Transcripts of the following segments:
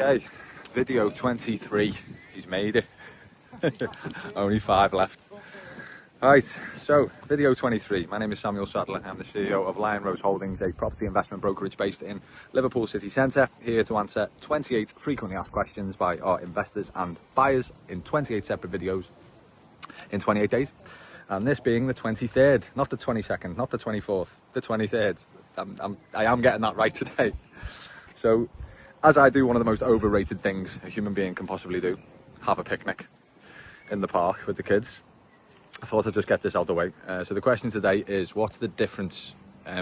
Okay, video 23, he's made it. Only 5 left. Right, so video 23. My name is Samuel Sadler. I'm the CEO of Lion Rose Holdings, a property investment brokerage based in Liverpool city centre, here to answer 28 frequently asked questions by our investors and buyers in 28 separate videos in 28 days. And this being the 23rd, not the 22nd, not the 24th, the 23rd. I am getting that right today. So, as I do one of the most overrated things a human being can possibly do, have a picnic in the park with the kids, I thought I'd just get this out of the way. So the question today is, what's the difference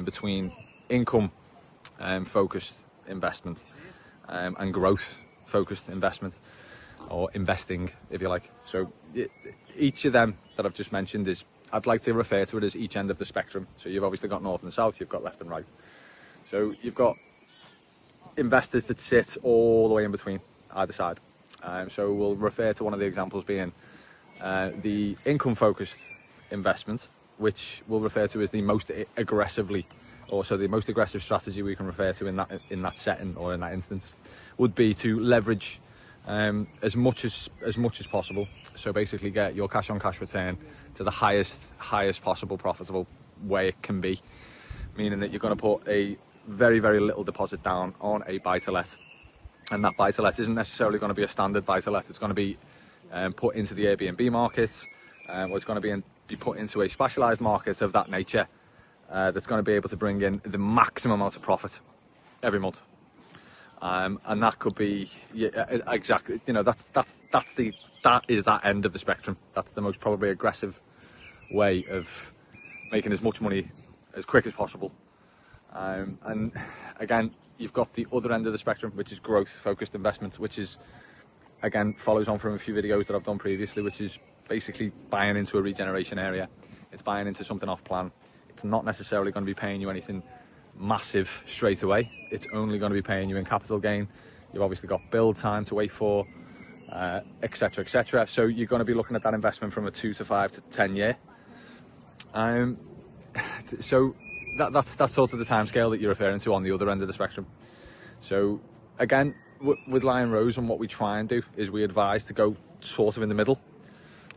between income focused investment and growth focused investment, or investing, if you like. So each of them that I've just mentioned is, I'd like to refer to it as each end of the spectrum. So you've obviously got north and south, you've got left and right. So you've got investors that sit all the way in between either side. So we'll refer to one of the examples being the income focused investment, which we'll refer to as the most aggressively, also the most aggressive strategy we can refer to in that setting, or in that instance, would be to leverage as much as possible. So basically get your cash on cash return to the highest possible profitable way it can be, meaning that you're going to put a very little deposit down on a buy-to-let, and that buy-to-let isn't necessarily going to be a standard buy-to-let. It's going to be put into the Airbnb market, or it's going to be put into a specialised market of that nature that's going to be able to bring in the maximum amount of profit every month. And that could be, exactly, you know, that is that end of the spectrum. That's the most probably aggressive way of making as much money as quick as possible. And again, you've got the other end of the spectrum, which is growth focused investment, which is, again, follows on from a few videos that I've done previously, which is basically buying into a regeneration area. It's buying into something off plan. It's not necessarily going to be paying you anything massive straight away. It's only going to be paying you in capital gain. You've obviously got build time to wait for, etc, etc. So you're going to be looking at that investment from a 2 to 5 to 10 year. So that's sort of the timescale that you're referring to on the other end of the spectrum. So again, with Lion Rose, and what we try and do is we advise to go sort of in the middle.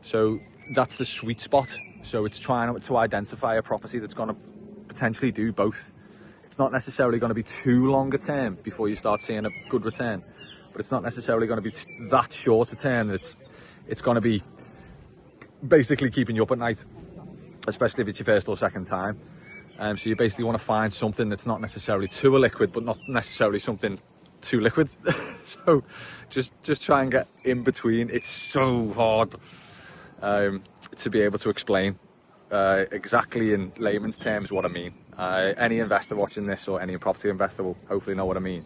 So that's the sweet spot. So it's trying to identify a property that's going to potentially do both. It's not necessarily going to be too longer term before you start seeing a good return, but it's not necessarily going to be that shorter term that it's going to be basically keeping you up at night, especially if it's your first or second time. So you basically want to find something that's not necessarily too illiquid, but not necessarily something too liquid. So just try and get in between. It's so hard to be able to explain exactly in layman's terms what I mean. Any investor watching this, or any property investor, will hopefully know what I mean.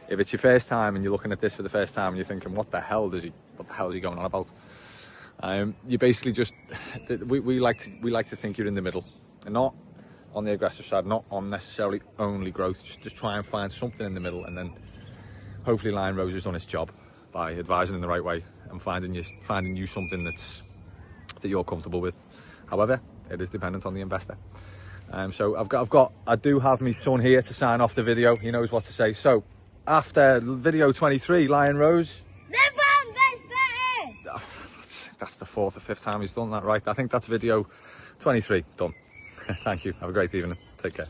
If it's your first time and you're looking at this for the first time and you're thinking, what the hell is he going on about? You basically just, we like to think you're in the middle, and not on the aggressive side, not on necessarily only growth. Just try and find something in the middle, and then hopefully Lion Rose has done its job by advising in the right way and finding you something that you're comfortable with. However, it is dependent on the investor. So I do have my son here to sign off the video. He knows what to say. So after video 23, Lion Rose. That's the 4th or 5th time he's done that, right? I think that's video 23 done. Thank you. Have a great evening. Take care.